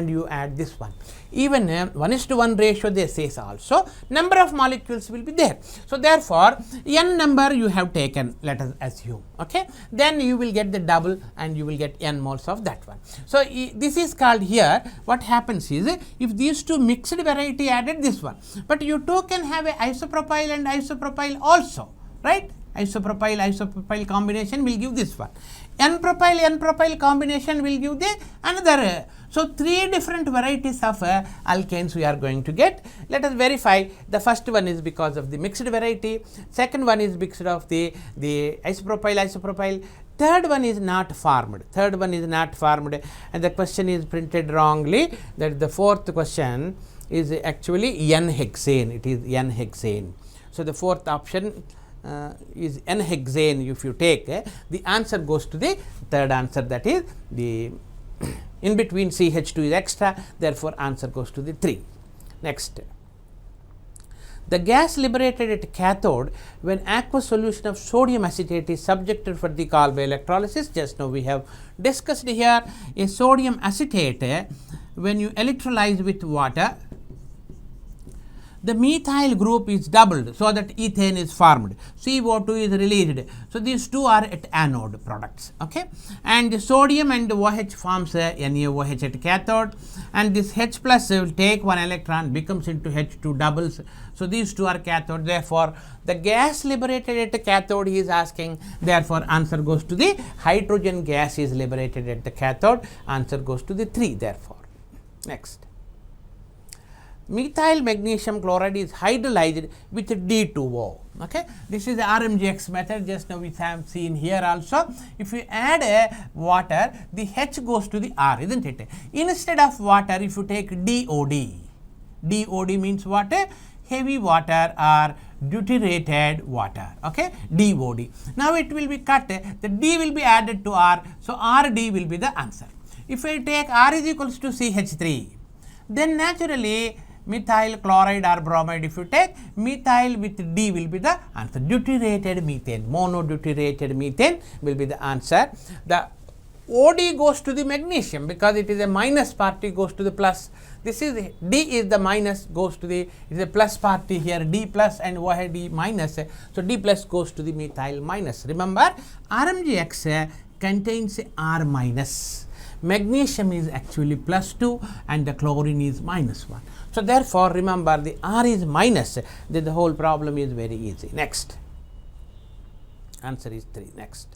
you add this one. Even 1:1 ratio they say also, number of molecules will be there. So therefore, N number you have taken, let us assume, okay, then you will get the double and you will get N moles of that one. So this is called here, what happens is, if these two mixed variety added this one, but you two can have a isopropyl and isopropyl also, right? isopropyl combination will give this one. N-propyl combination will give the another. So, 3 different varieties of alkanes we are going to get. Let us verify. The first one is because of the mixed variety, second one is because of the isopropyl. Third one is not formed. And the question is printed wrongly. That the fourth question is actually N-hexane. It is N-hexane. So, the fourth option is N-hexane. If you take the answer goes to the third answer, that is the in between CH2 is extra, therefore, answer goes to the 3. Next. The gas liberated at cathode when aqueous solution of sodium acetate is subjected for the Calvin electrolysis. Just now we have discussed here a sodium acetate when you electrolyze with water, the methyl group is doubled so that ethane is formed, CO2 is released. So, these two are at anode products, okay, and the sodium and the OH forms NaOH at cathode, and this H plus will take one electron, becomes into H2 doubles. So, these two are cathode, therefore, the gas liberated at cathode he is asking, therefore, answer goes to the hydrogen gas is liberated at the cathode, answer goes to the 3, therefore. Next. Methyl magnesium chloride is hydrolyzed with D2O. Okay, this is the RMGX method. Just now we have seen here also. If you add water, the H goes to the R, isn't it? Instead of water, if you take DOD, DOD means what? Heavy water or deuterated water. Okay, DOD. Now it will be cut. The D will be added to R. So RD will be the answer. If I take R is equals to CH3, then naturally methyl chloride or bromide, if you take methyl with D will be the answer. Deuterated methane, monodeutyrated methane will be the answer. The OD goes to the magnesium because it is a minus party, goes to the plus. This is D is the minus, goes to the, it is a plus party here, D plus and OH D minus. So, D plus goes to the methyl minus. Remember, RMGX contains R minus. Magnesium is actually plus 2 and the chlorine is minus 1. So, therefore, remember the R is minus, then the whole problem is very easy. Next. Answer is 3. Next.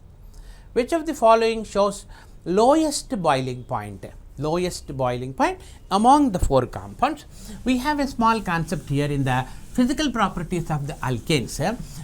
Which of the following shows lowest boiling point? Lowest boiling point among the 4 compounds. We have a small concept here in the physical properties of the alkanes.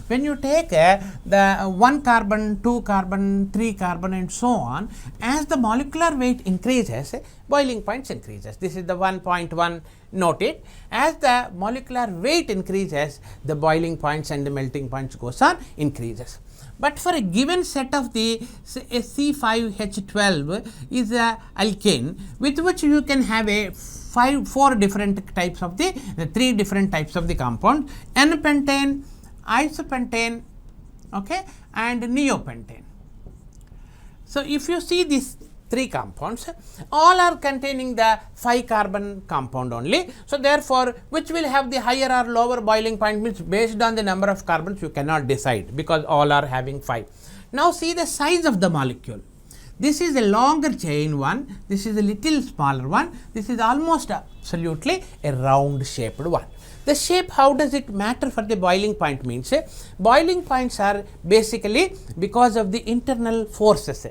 When you take the 1 carbon, 2 carbon, 3 carbon and so on, as the molecular weight increases, boiling points increases. This is the 1.1 noted. As the molecular weight increases, the boiling points and the melting points goes on increases. But for a given set of the C5H12 is a alkane with which you can have a 4 different types of the 3 different types of the compound, N-pentane, isopentane, okay, and neopentane. So, if you see these 3 compounds, all are containing the 5 carbon compound only. So, therefore, which will have the higher or lower boiling point means based on the number of carbons you cannot decide because all are having 5. Now, see the size of the molecule. This is a longer chain one, this is a little smaller one, this is almost absolutely a round shaped one. The shape, how does it matter for the boiling point means? Boiling points are basically because of the internal forces.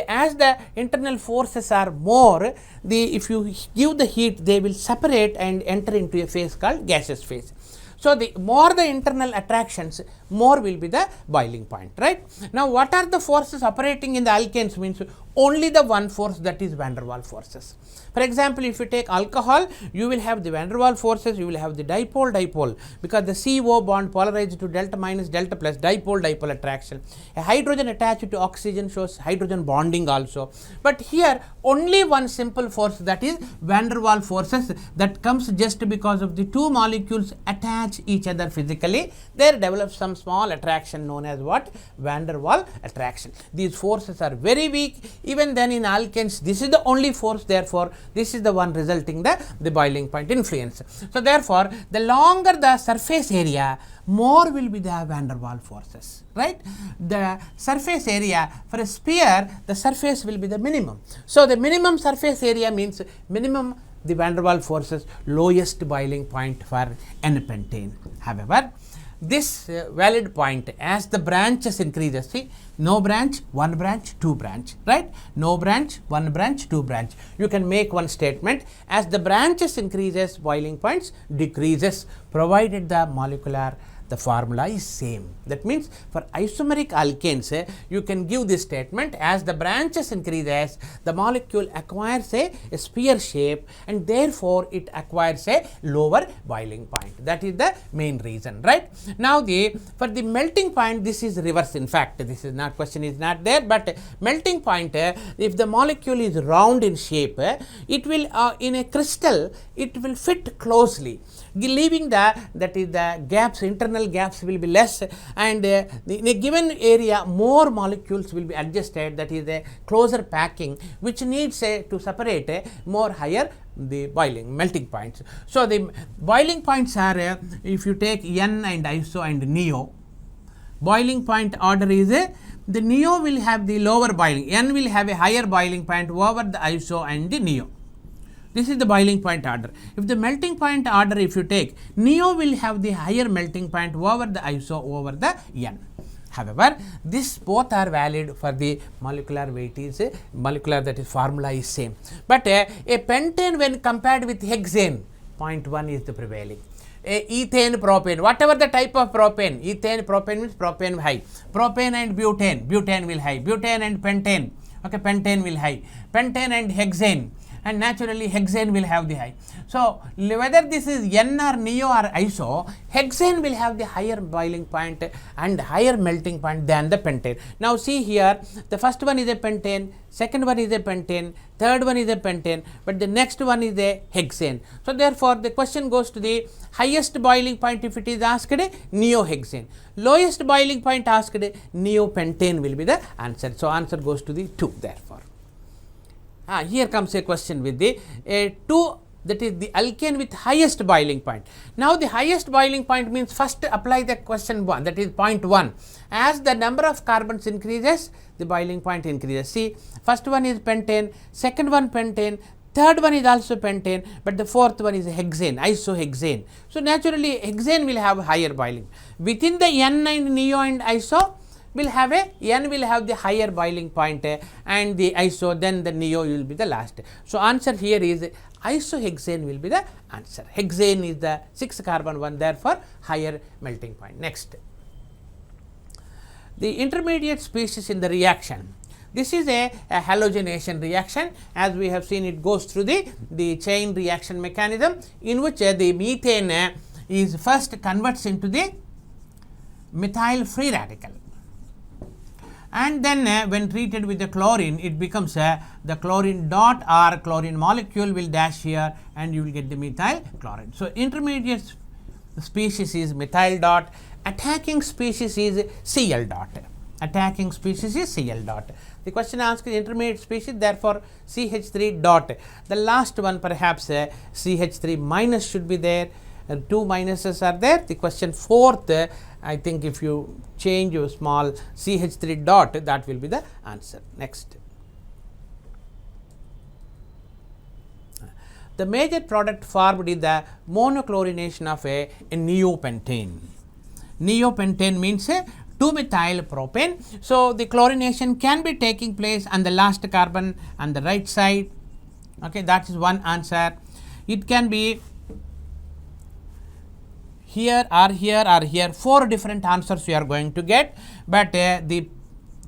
As the internal forces are more, if you give the heat, they will separate and enter into a phase called gaseous phase. So, the more the internal attractions, more will be the boiling point, right. Now, what are the forces operating in the alkanes means? Only the one force, that is van der Waals forces. For example, if you take alcohol, you will have the van der Waals forces, you will have the dipole because the CO bond polarized to delta minus delta plus dipole attraction. A hydrogen attached to oxygen shows hydrogen bonding also. But here only one simple force, that is van der Waals forces, that comes just because of the 2 molecules attach each other physically. There develops some small attraction known as what? Van der Waals attraction. These forces are very weak. Even then in alkanes, this is the only force, therefore, this is the one resulting the boiling point influence. So, therefore, the longer the surface area, more will be the van der Waals forces, right. The surface area for a sphere, the surface will be the minimum. So, the minimum surface area means minimum the van der Waals forces, lowest boiling point for N-pentane. However, this valid point as the branches increases. See, no branch, one branch, two branch, right? No branch, one branch, two branch. You can make one statement as the branches increases, boiling points decreases, provided the formula is same. That means for isomeric alkanes, you can give this statement as the branches increases, the molecule acquires a sphere shape and therefore it acquires a lower boiling point. That is the main reason, right? Now for the melting point, this is reverse. In fact, this is not, question is not there, but melting point, if the molecule is round in shape, it will in a crystal it will fit closely, leaving the gaps, internal gaps will be less, and in a given area more molecules will be adjusted, that is a closer packing which needs to separate more higher the melting points. So the boiling points are if you take N and iso and neo, boiling point order is the neo will have the lower boiling, N will have a higher boiling point over the iso and the neo. This is the boiling point order. If the melting point order, if you take, neo will have the higher melting point over the iso over the N. However, this both are valid for the molecular weight is molecular, that is formula is same. But a pentane when compared with hexane, 0.1 is the prevailing. Ethane, propane, whatever the type of propane, ethane, propane means propane high, propane and butane will high, butane and pentane, okay, pentane will high, pentane and hexane, and naturally hexane will have the high. So whether this is N or neo or iso, hexane will have the higher boiling point and higher melting point than the pentane. Now see here, the first one is a pentane, second one is a pentane, third one is a pentane, but the next one is a hexane. So therefore the question goes to the highest boiling point if it is asked, neohexane, lowest boiling point asked, neopentane will be the answer. So answer goes to the 2 therefore. Here comes a question with the 2, that is the alkane with highest boiling point. Now the highest boiling point means first apply the question 1, that is 0.1. As the number of carbons increases, the boiling point increases. See, first one is pentane, second one pentane, third one is also pentane, but the fourth one is hexane, isohexane. So naturally hexane will have higher boiling. Within the N and neo and iso, will have N will have the higher boiling point and the iso, then the neo will be the last. So answer here is isohexane will be the answer. Hexane is the 6 carbon one, therefore higher melting point. Next, the intermediate species in the reaction. This is a halogenation reaction. As we have seen, it goes through the chain reaction mechanism in which the methane is first converts into the methyl free radical, and then when treated with the chlorine, it becomes the chlorine dot or chlorine molecule will dash here and you will get the methyl chloride. So intermediate species is methyl dot, attacking species is Cl dot, attacking species is Cl dot. The question asks intermediate species, therefore CH3 dot. The last one perhaps CH3 minus should be there, 2 minuses are there. The question 4th, I think if you change your small CH3 dot, that will be the answer. Next, the major product formed is the monochlorination of a neopentane. Neopentane means 2-methyl propane. So the chlorination can be taking place on the last carbon on the right side. Okay, that is one answer. It can be here or here or here, 4 different answers you are going to get, but the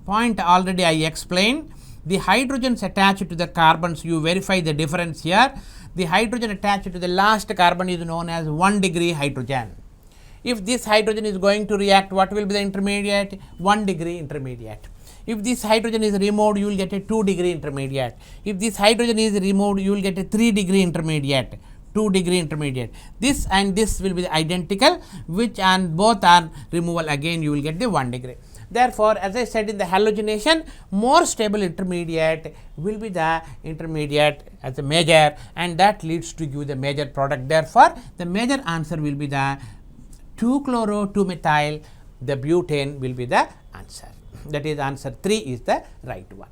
point already I explained. The hydrogens attached to the carbons, you verify the difference here. The hydrogen attached to the last carbon is known as 1 degree hydrogen. If this hydrogen is going to react, what will be the intermediate? 1 degree intermediate. If this hydrogen is removed, you will get a 2 degree intermediate. If this hydrogen is removed, you will get a 3 degree intermediate. 2 degree intermediate. This and this will be identical, which and both are removal, again you will get the 1 degree. Therefore, as I said in the halogenation, more stable intermediate will be the intermediate as a major, and that leads to give the major product. Therefore, the major answer will be the 2-chloro-2-methyl, the butane will be the answer. That is answer 3 is the right one.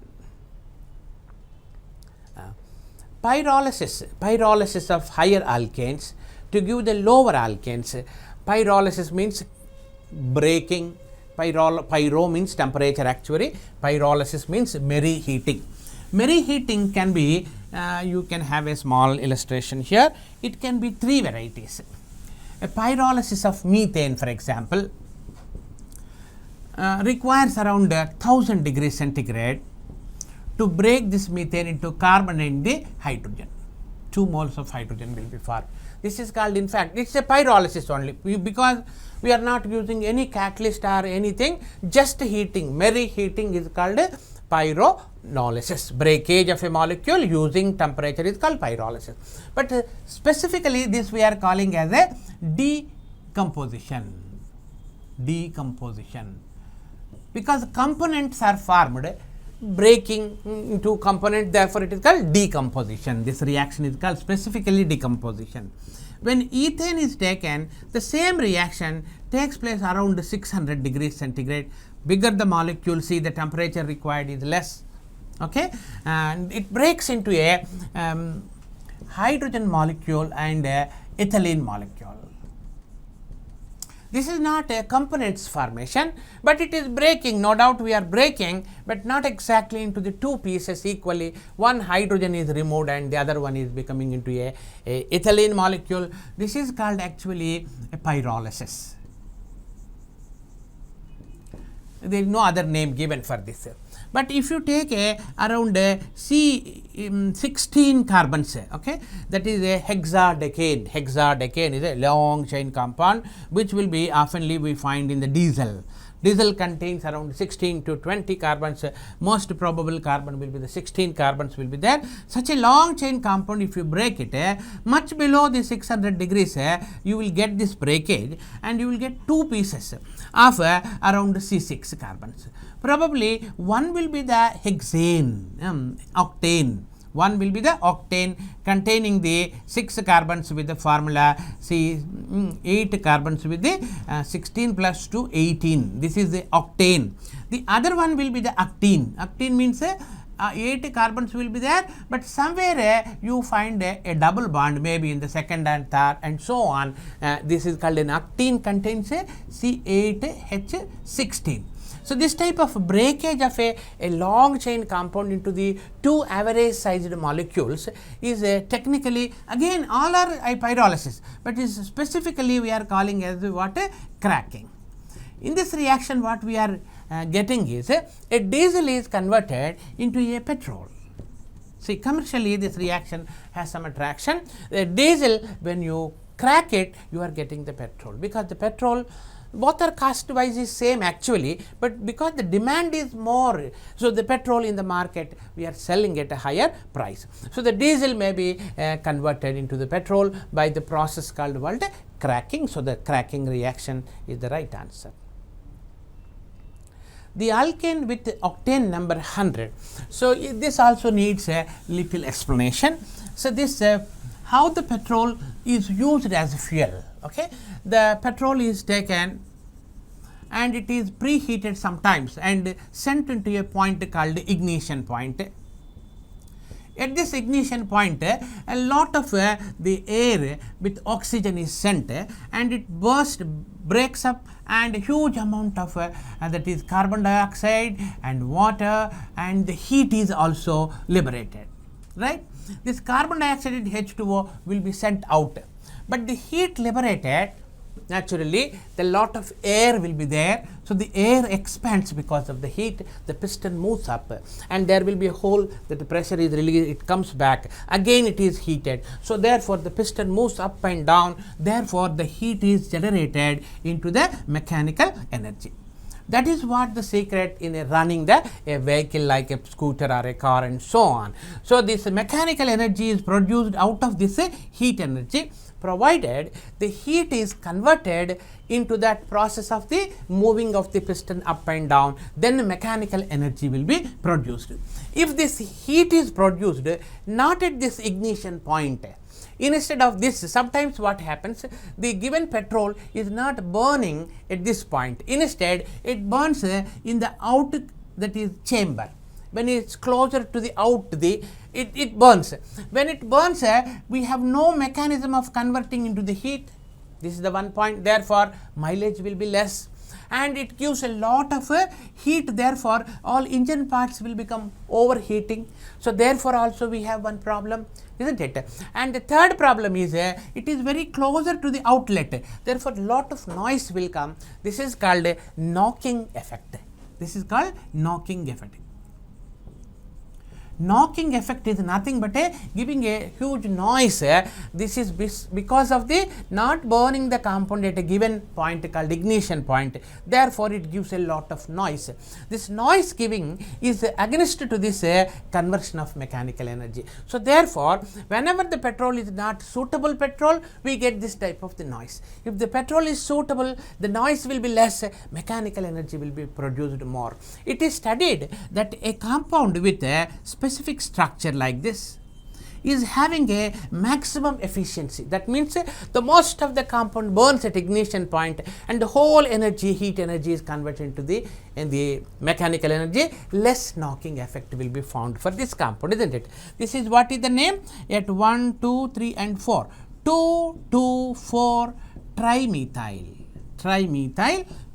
Pyrolysis of higher alkanes to give the lower alkanes. Pyrolysis means breaking. Pyro means temperature actually. Pyrolysis means merry heating. Merry heating can be, you can have a small illustration here. It can be three varieties. A pyrolysis of methane, for example, requires around 1000 degrees centigrade to break this methane into carbon and the hydrogen. 2 moles of hydrogen will be formed. This is called, in fact, it's a pyrolysis only, because we are not using any catalyst or anything, just heating. Merry heating is called pyrolysis. Breakage of a molecule using temperature is called pyrolysis. But specifically this we are calling as a decomposition. Decomposition. Because components are formed, breaking into component, therefore it is called decomposition. This reaction is called specifically decomposition. When ethane is taken, the same reaction takes place around 600 degrees centigrade. Bigger the molecule, see the temperature required is less, okay, and it breaks into a hydrogen molecule and a ethylene molecule. This is not a components formation, but it is breaking. No doubt we are breaking, but not exactly into the two pieces equally. One hydrogen is removed and the other one is becoming into a ethylene molecule. This is called actually a pyrolysis. There is no other name given for this. But if you take around C16 carbons, okay, that is a hexadecane. Hexadecane is a long chain compound which will be oftenly we find in the diesel. Diesel contains around 16 to 20 carbons. Most probable carbon will be the 16 carbons will be there. Such a long chain compound, if you break it much below the 600 degrees, you will get this breakage and you will get two pieces of around C6 carbons. Probably one will be the hexane, octane. One will be the octane containing the 6 carbons with the formula C 8 carbons with the 16 plus 2 18. This is the octane. The other one will be the octene. Octene means 8 carbons will be there, but somewhere you find a double bond, maybe in the second and third and so on. This is called an octene, contains a C8H16. So this type of breakage of a long chain compound into the two average sized molecules is technically, again all are pyrolysis, but is specifically we are calling as what cracking. In this reaction what we are getting is a diesel is converted into a petrol. See, commercially this reaction has some attraction. The diesel, when you crack it, you are getting the petrol, because the petrol, both are cost wise is same actually, but because the demand is more, so the petrol in the market we are selling at a higher price. So the diesel may be converted into the petrol by the process called what? Cracking. So the cracking reaction is the right answer. The alkane with octane number 100. So this also needs a little explanation. So this how the petrol is used as fuel. Okay, the petrol is taken and it is preheated sometimes and sent into a point called ignition point. At this ignition point, a lot of the air with oxygen is sent and it breaks up, and a huge amount of that is carbon dioxide and water, and the heat is also liberated, right? This carbon dioxide and H2O will be sent out, but the heat liberated, naturally the lot of air will be there, so the air expands because of the heat, the piston moves up and there will be a hole that the pressure is released, it comes back, again it is heated, so therefore the piston moves up and down, therefore the heat is generated into the mechanical energy. That is what the secret in running a vehicle like a scooter or a car and so on. So this mechanical energy is produced out of this heat energy, provided the heat is converted into that process of the moving of the piston up and down, then the mechanical energy will be produced. If this heat is produced not at this ignition point, instead of this, sometimes what happens, the given petrol is not burning at this point, instead it burns in the out, that is chamber. When it is closer to the out, it burns. When it burns, we have no mechanism of converting into the heat. This is the one point, therefore mileage will be less. and it gives a lot of heat, therefore all engine parts will become overheating. So therefore also we have one problem, isn't it? And the third problem is it is very closer to the outlet, therefore lot of noise will come. This is called a knocking effect. This is called knocking effect. Knocking effect is nothing but giving a huge noise. This is because of the not burning the compound at a given point called ignition point. Therefore, it gives a lot of noise. This noise giving is against to this conversion of mechanical energy. So, therefore, whenever the petrol is not suitable petrol, we get this type of the noise. If the petrol is suitable, the noise will be less, mechanical energy will be produced more. It is studied that a compound with a specific structure like this is having a maximum efficiency. That means the most of the compound burns at ignition point and the whole energy, heat energy is converted into the mechanical energy. Less knocking effect will be found for this compound, isn't it? This is what is the name at 1, 2, 3 and 4. 2, 2, 4 trimethyl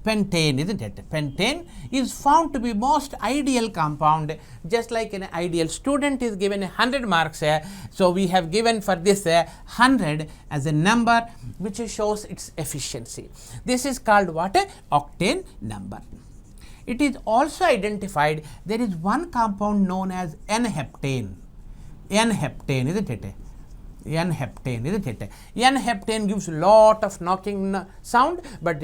pentane, isn't it? Pentane is found to be most ideal compound, just like an ideal student is given 100 marks. So we have given for this 100 as a number which shows its efficiency. This is called what? Octane number. It is also identified there is one compound known as N-heptane. N-heptane, isn't it? N-heptane, isn't it? N-heptane gives lot of knocking sound, but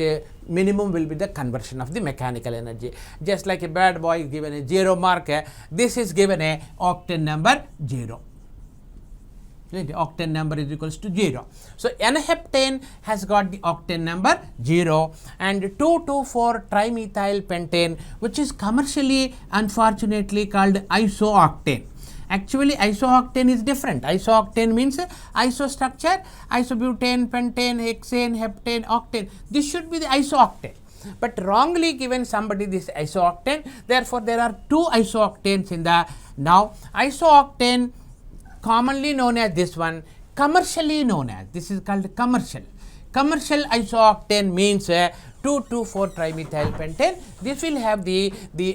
minimum will be the conversion of the mechanical energy. Just like a bad boy is given a 0 mark, this is given a octane number 0. Octane number is equals to 0. So, N-heptane has got the octane number 0 and 2,2,4 trimethyl pentane, which is commercially unfortunately called isooctane. Actually, isooctane is different. Isooctane means iso structure, isobutane, pentane, hexane, heptane, octane. This should be the isooctane. But wrongly given somebody this isooctane. Therefore, there are two isooctanes in the now. Isooctane commonly known as this one, commercially known as, this is called commercial. Commercial isooctane means 2,2,4 trimethyl pentane. This will have the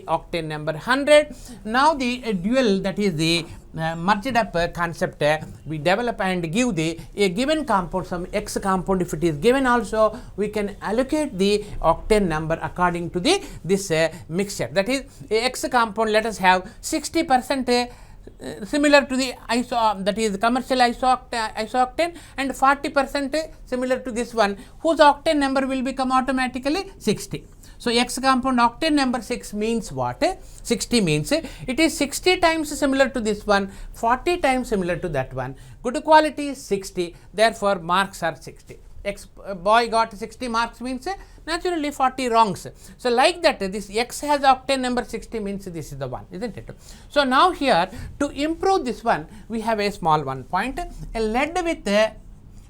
octane number 100. Now the dual, that is the merged up concept, we develop and give a given compound, some X compound if it is given also, we can allocate the octane number according to this mixture. That is a X compound, let us have 60% similar to the that is commercial isooctane and 40% similar to this one, whose octane number will become automatically 60. So, X compound octane number 6 means what? 60 means it is 60 times similar to this one, 40 times similar to that one. Good quality is 60, therefore marks are 60. X boy got 60 marks means naturally 40 wrongs. So, like that this X has octane number 60 means this is the one, isn't it? So, now here to improve this one, we have a small one point, a lead with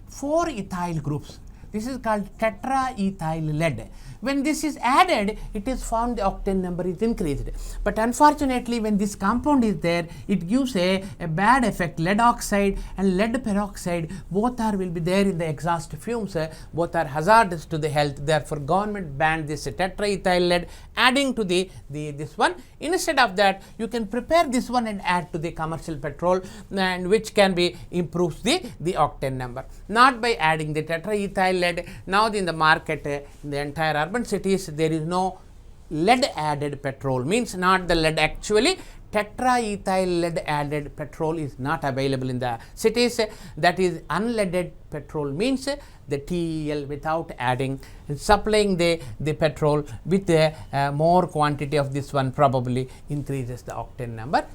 4 ethyl groups. This is called tetraethyl lead. When this is added, it is found the octane number is increased. But unfortunately, when this compound is there, it gives a bad effect. Lead oxide and lead peroxide, both will be there in the exhaust fumes. Both are hazardous to the health. Therefore, government banned this tetraethyl lead, adding to this one. Instead of that, you can prepare this one and add to the commercial petrol, and which can be improves the octane number. Not by adding the tetraethyl lead. Now in the market, in the entire urban cities, there is no lead added petrol, means not the lead, actually tetraethyl lead added petrol is not available in the cities. That is unleaded petrol, means the TEL without adding, supplying the petrol with more quantity of this one probably increases the octane number